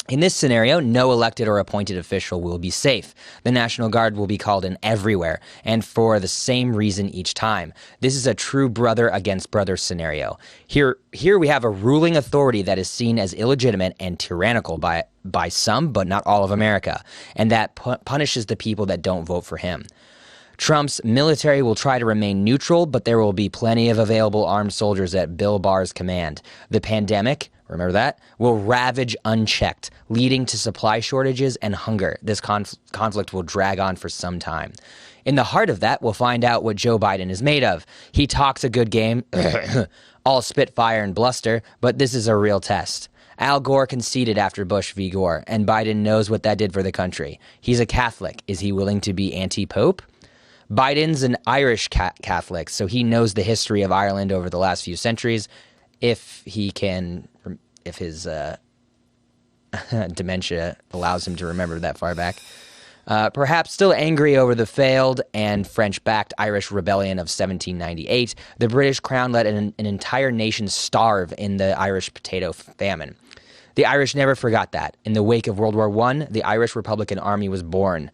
In this scenario, no elected or appointed official will be safe. The National Guard will be called in everywhere, and for the same reason each time. This is a true brother against brother scenario. Here we have a ruling authority that is seen as illegitimate and tyrannical by some, but not all of America, and that punishes the people that don't vote for him. Trump's military will try to remain neutral, but there will be plenty of available armed soldiers at Bill Barr's command. The pandemic, remember that, will ravage unchecked, leading to supply shortages and hunger. This conflict will drag on for some time. In the heart of that, we'll find out what Joe Biden is made of. He talks a good game, all spitfire and bluster, but this is a real test. Al Gore conceded after Bush v. Gore, and Biden knows what that did for the country. He's a Catholic. Is he willing to be anti-pope? Biden's an Irish Catholic, so he knows the history of Ireland over the last few centuries, if his dementia allows him to remember that far back. Perhaps still angry over the failed and French-backed Irish rebellion of 1798, the British crown let an entire nation starve in the Irish potato famine. The Irish never forgot that. In the wake of World War I, the Irish Republican Army was born.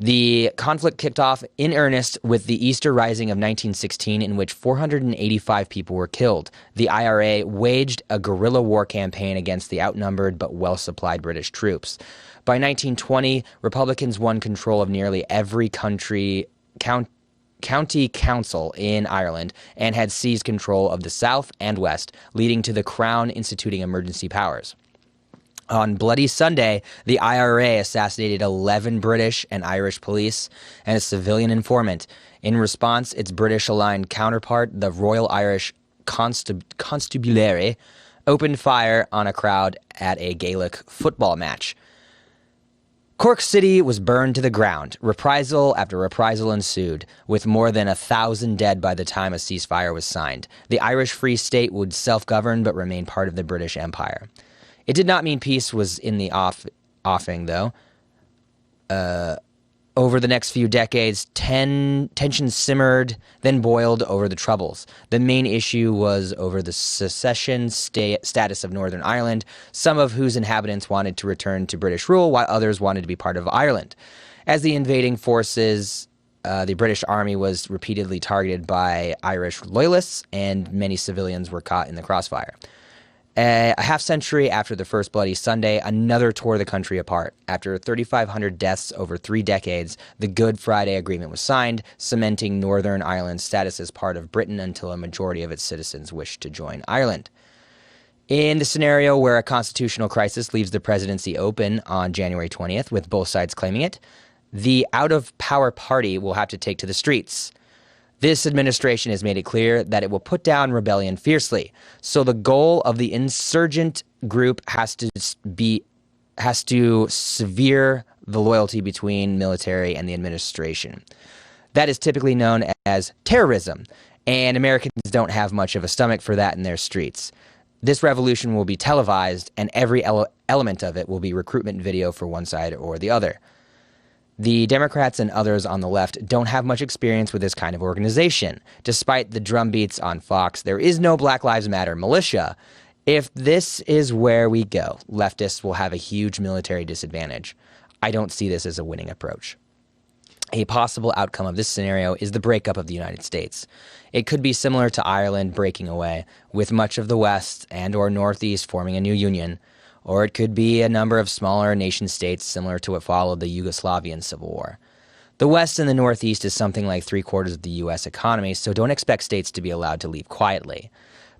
The conflict kicked off in earnest with the Easter Rising of 1916, in which 485 people were killed. The IRA waged a guerrilla war campaign against the outnumbered but well-supplied British troops. By 1920, Republicans won control of nearly every county council in Ireland and had seized control of the South and West, leading to the Crown instituting emergency powers. On Bloody Sunday, the IRA assassinated 11 British and Irish police and a civilian informant. In response, its British-aligned counterpart, the Royal Irish Constabulary, opened fire on a crowd at a Gaelic football match. Cork City was burned to the ground. Reprisal after reprisal ensued, with more than 1,000 dead by the time a ceasefire was signed. The Irish Free State would self-govern but remain part of the British Empire. It did not mean peace was in the offing, though. Over the next few decades, tensions simmered, then boiled over the Troubles. The main issue was over the secession status of Northern Ireland, some of whose inhabitants wanted to return to British rule, while others wanted to be part of Ireland. As the invading forces, the British Army was repeatedly targeted by Irish loyalists, and many civilians were caught in the crossfire. A half century after the first Bloody Sunday, another tore the country apart. After 3,500 deaths over 3 decades, the Good Friday Agreement was signed, cementing Northern Ireland's status as part of Britain until a majority of its citizens wished to join Ireland. In the scenario where a constitutional crisis leaves the presidency open on January 20th, with both sides claiming it, the out-of-power party will have to take to the streets. This administration has made it clear that it will put down rebellion fiercely. So the goal of the insurgent group has to sever the loyalty between military and the administration. That is typically known as terrorism, and Americans don't have much of a stomach for that in their streets. This revolution will be televised, and every element of it will be recruitment video for one side or the other. The Democrats and others on the left don't have much experience with this kind of organization. Despite the drumbeats on Fox, there is no Black Lives Matter militia. If this is where we go, leftists will have a huge military disadvantage. I don't see this as a winning approach. A possible outcome of this scenario is the breakup of the United States. It could be similar to Ireland breaking away, with much of the West and or Northeast forming a new union. Or it could be a number of smaller nation-states similar to what followed the Yugoslavian Civil War. The West and the Northeast is something like 3/4 of the U.S. economy, so don't expect states to be allowed to leave quietly.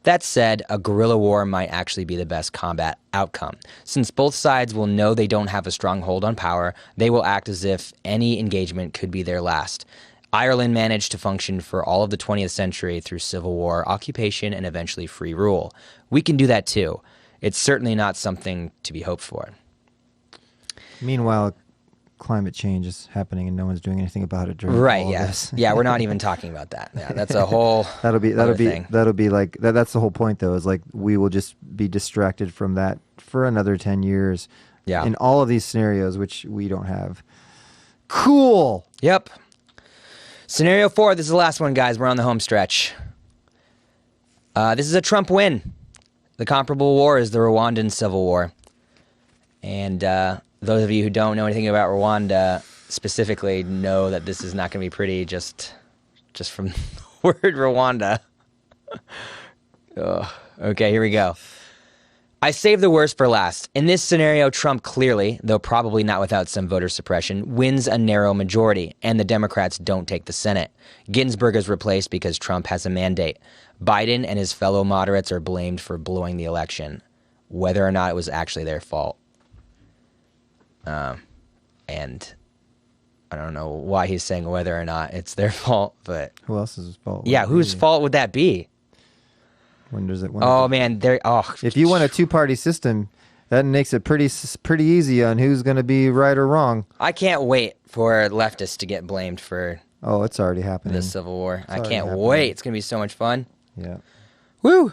That said, a guerrilla war might actually be the best combat outcome. Since both sides will know they don't have a strong hold on power, they will act as if any engagement could be their last. Ireland managed to function for all of the 20th century through civil war, occupation, and eventually free rule. We can do that too. It's certainly not something to be hoped for. Meanwhile, climate change is happening and no one's doing anything about it during right, all yeah. of this. Yeah, we're not even talking about that. Yeah, that's a whole thing. That'll be like that's the whole point though, is like we will just be distracted from that for another 10 years. Yeah. In all of these scenarios which we don't have. Cool. Yep. Scenario 4, this is the last one, guys. We're on the home stretch. This is a Trump win. The comparable war is the Rwandan Civil War. And those of you who don't know anything about Rwanda specifically know that this is not going to be pretty just from the word Rwanda. Okay, here we go. I saved the worst for last. In this scenario, Trump clearly, though probably not without some voter suppression, wins a narrow majority, and the Democrats don't take the Senate. Ginsburg is replaced because Trump has a mandate. Biden and his fellow moderates are blamed for blowing the election, whether or not it was actually their fault. And I don't know why he's saying whether or not it's their fault, but... Who else's fault? Yeah, whose fault would that be? When does it? If you want a two-party system, that makes it pretty easy on who's going to be right or wrong. I can't wait for leftists to get blamed for it's already happening. the Civil War. I can't wait. It's going to be so much fun. Yeah. Woo!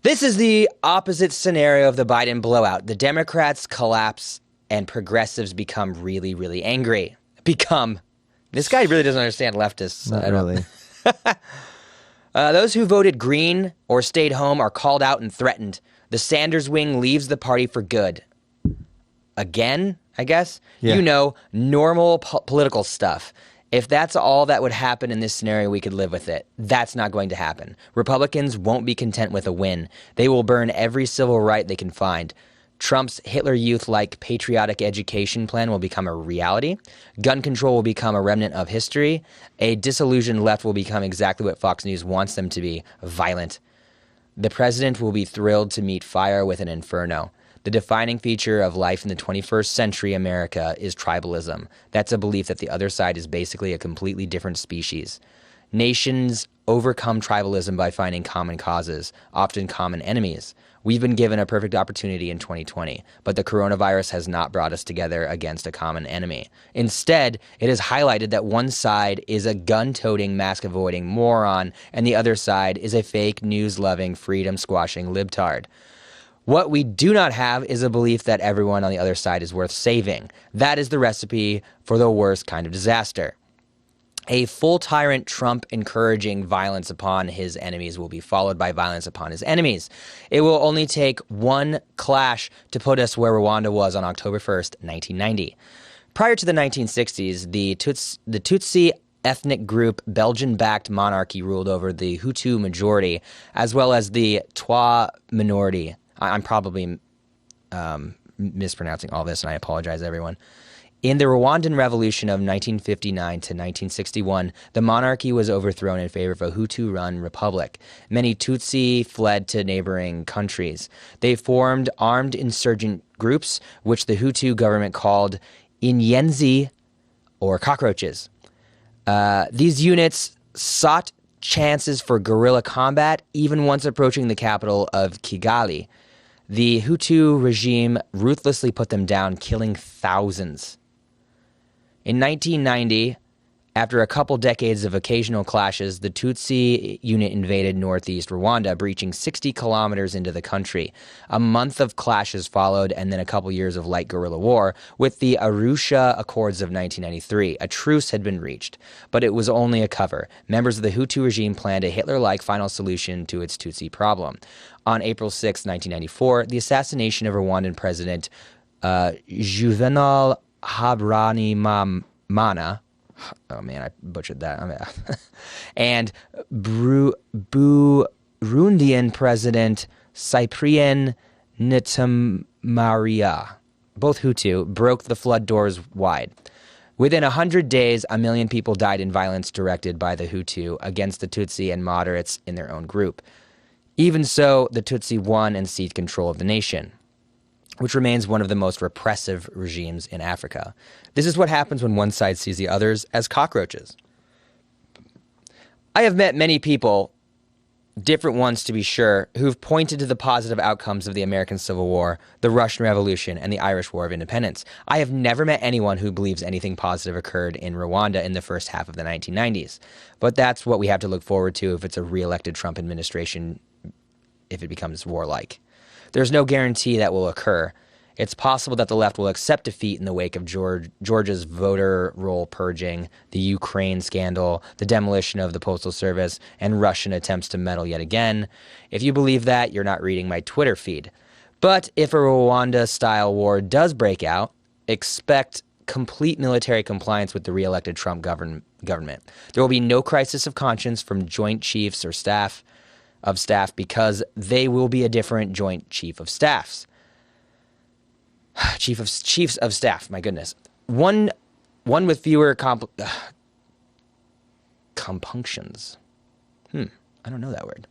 This is the opposite scenario of the Biden blowout. The Democrats collapse and progressives become really, really angry. This guy really doesn't understand leftists. Not really. Those who voted green or stayed home are called out and threatened. The Sanders wing leaves the party for good. Again, I guess? Yeah. Normal political stuff. If that's all that would happen in this scenario, we could live with it. That's not going to happen. Republicans won't be content with a win. They will burn every civil right they can find. Trump's Hitler Youth-like patriotic education plan will become a reality. Gun control will become a remnant of history. A disillusioned left will become exactly what Fox News wants them to be, violent. The president will be thrilled to meet fire with an inferno. The defining feature of life in the 21st century America is tribalism. That's a belief that the other side is basically a completely different species. Nations overcome tribalism by finding common causes, often common enemies. We've been given a perfect opportunity in 2020, but the coronavirus has not brought us together against a common enemy. Instead, it has highlighted that one side is a gun-toting, mask-avoiding moron, and the other side is a fake news-loving, freedom-squashing libtard. What we do not have is a belief that everyone on the other side is worth saving. That is the recipe for the worst kind of disaster. A full tyrant Trump encouraging violence upon his enemies will be followed by violence upon his enemies. It will only take one clash to put us where Rwanda was on October 1st, 1990. Prior to the 1960s, the Tutsi ethnic group Belgian-backed monarchy ruled over the Hutu majority as well as the Twa minority. I'm probably mispronouncing all this, and I apologize, everyone. In the Rwandan Revolution of 1959 to 1961, the monarchy was overthrown in favor of a Hutu-run republic. Many Tutsi fled to neighboring countries. They formed armed insurgent groups, which the Hutu government called Inyenzi, or cockroaches. These units sought chances for guerrilla combat, even once approaching the capital of Kigali. The Hutu regime ruthlessly put them down, killing thousands. In 1990, after a couple decades of occasional clashes, the Tutsi unit invaded northeast Rwanda, breaching 60 kilometers into the country. A month of clashes followed, and then a couple years of light guerrilla war. With the Arusha Accords of 1993, a truce had been reached, but it was only a cover. Members of the Hutu regime planned a Hitler-like final solution to its Tutsi problem. On April 6, 1994, the assassination of Rwandan President Juvenal Habyarimana, oh man, I butchered that, and Burundian President Cyprien Ntaryamira, both Hutu, broke the flood doors wide. Within 100 days, 1 million people died in violence directed by the Hutu against the Tutsi and moderates in their own group. Even so, the Tutsi won and seized control of the nation, which remains one of the most repressive regimes in Africa. This is what happens when one side sees the others as cockroaches. I have met many people, different ones to be sure, who've pointed to the positive outcomes of the American Civil War, the Russian Revolution, and the Irish War of Independence. I have never met anyone who believes anything positive occurred in Rwanda in the first half of the 1990s. But that's what we have to look forward to if it's a re-elected Trump administration, if it becomes warlike. There's no guarantee that will occur. It's possible that the left will accept defeat in the wake of Georgia's voter roll purging, the Ukraine scandal, the demolition of the Postal Service, and Russian attempts to meddle yet again. If you believe that, you're not reading my Twitter feed. But if a Rwanda-style war does break out, expect complete military compliance with the re-elected Trump government. There will be no crisis of conscience from Joint Chiefs or staff because they will be a different Joint Chief of Staffs. Chiefs of Staff, my goodness. One with fewer compunctions. I don't know that word.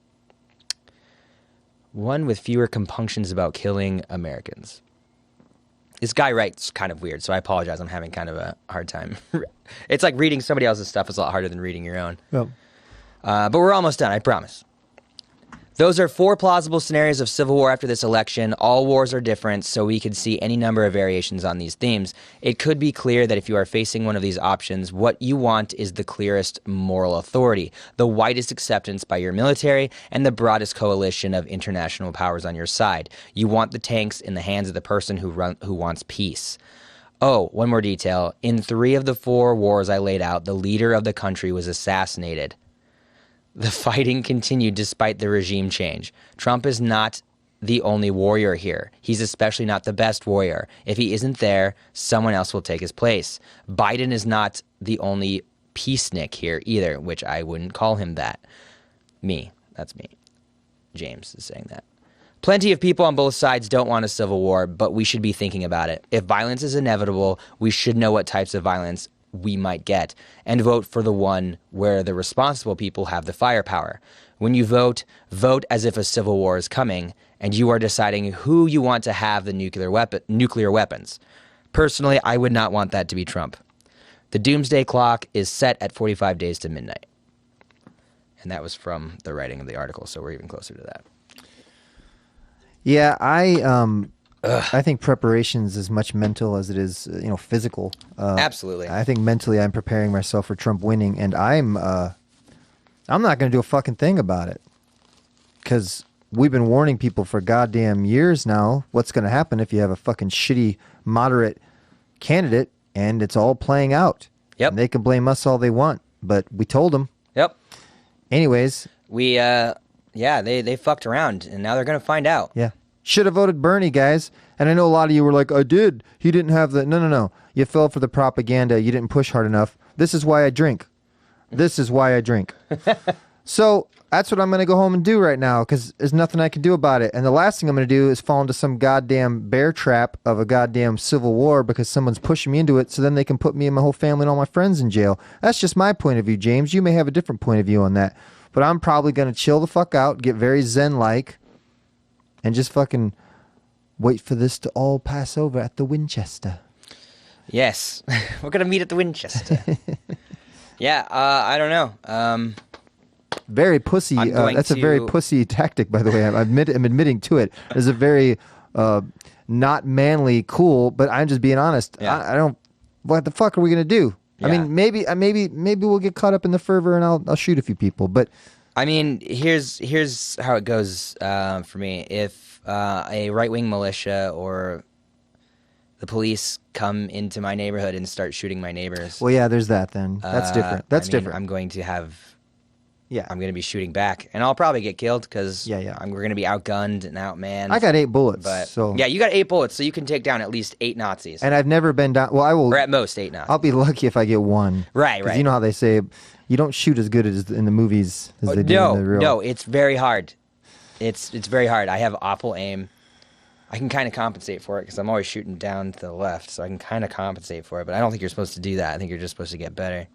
One with fewer compunctions about killing Americans. This guy writes kind of weird, so I apologize. I'm having kind of a hard time. It's like reading somebody else's stuff is a lot harder than reading your own. Yep. But we're almost done, I promise. Those are 4 plausible scenarios of civil war after this election. All wars are different, so we could see any number of variations on these themes. It could be clear that if you are facing one of these options, what you want is the clearest moral authority, the widest acceptance by your military, and the broadest coalition of international powers on your side. You want the tanks in the hands of the person who wants peace. Oh, one more detail. In 3 of the 4 wars I laid out, the leader of the country was assassinated. The fighting continued despite the regime change. Trump is not the only warrior here. He's especially not the best warrior. If he isn't there, someone else will take his place. Biden is not the only peacenik here either, which I wouldn't call him that. That's me. James is saying that. Plenty of people on both sides don't want a civil war, but we should be thinking about it. If violence is inevitable, we should know what types of violence we might get, and vote for the one where the responsible people have the firepower. When you vote as if a civil war is coming, and you are deciding who you want to have the nuclear weapons. Personally, I would not want that to be Trump. The doomsday clock is set at 45 days to midnight. And that was from the writing of the article, so we're even closer to that. Yeah, I think preparation is as much mental as it is, physical. Absolutely. I think mentally I'm preparing myself for Trump winning, and I'm not going to do a fucking thing about it. Because we've been warning people for goddamn years now what's going to happen if you have a fucking shitty moderate candidate, and it's all playing out. Yep. And they can blame us all they want, but we told them. Yep. Anyways. They fucked around, and now they're going to find out. Yeah. Should have voted Bernie, guys. And I know a lot of you were like, I did. He didn't have the... No. You fell for the propaganda. You didn't push hard enough. This is why I drink. So that's what I'm going to go home and do right now, because there's nothing I can do about it. And the last thing I'm going to do is fall into some goddamn bear trap of a goddamn civil war because someone's pushing me into it, so then they can put me and my whole family and all my friends in jail. That's just my point of view, James. You may have a different point of view on that. But I'm probably going to chill the fuck out, get very zen-like, and just fucking wait for this to all pass over at the Winchester. Yes. We're going to meet at the Winchester. Yeah, I don't know. Very pussy. That's a very pussy tactic, by the way. I'm admitting to it. It's a very not manly, cool, but I'm just being honest. Yeah. I don't... What the fuck are we going to do? Yeah. I mean, maybe we'll get caught up in the fervor and I'll shoot a few people, but... I mean, here's how it goes for me. If a right-wing militia or the police come into my neighborhood and start shooting my neighbors... Well, yeah, there's that then. That's different. Different. I'm going to have... Yeah. I'm going to be shooting back, and I'll probably get killed because we're going to be outgunned and outmanned. I got 8 bullets, so... Yeah, you got 8 bullets, so you can take down at least 8 Nazis. And I've never been down... Well, I will... Or at most 8 Nazis. I'll be lucky if I get 1. Right. You know how they say... You don't shoot as good as in the movies as they do in the real... No, it's very hard. It's very hard. I have awful aim. I can kind of compensate for it because I'm always shooting down to the left, so I can kind of compensate for it, but I don't think you're supposed to do that. I think you're just supposed to get better.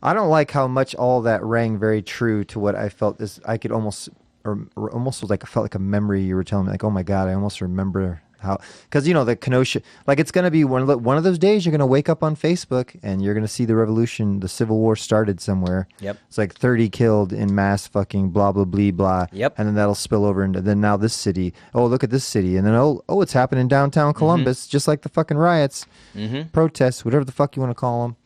I don't like how much all that rang very true to what I felt. I could almost was like, I felt like a memory you were telling me, like, oh my God, I almost remember how, because the Kenosha, like, it's going to be one of those days you're going to wake up on Facebook and you're going to see the revolution, the Civil War started somewhere. Yep. It's like 30 killed in mass fucking blah, blah, blah, blah. Yep. And then that'll spill over into then now this city. Oh, look at this city. And then, oh, it's happening in downtown Columbus, just like the fucking riots, protests, whatever the fuck you want to call them.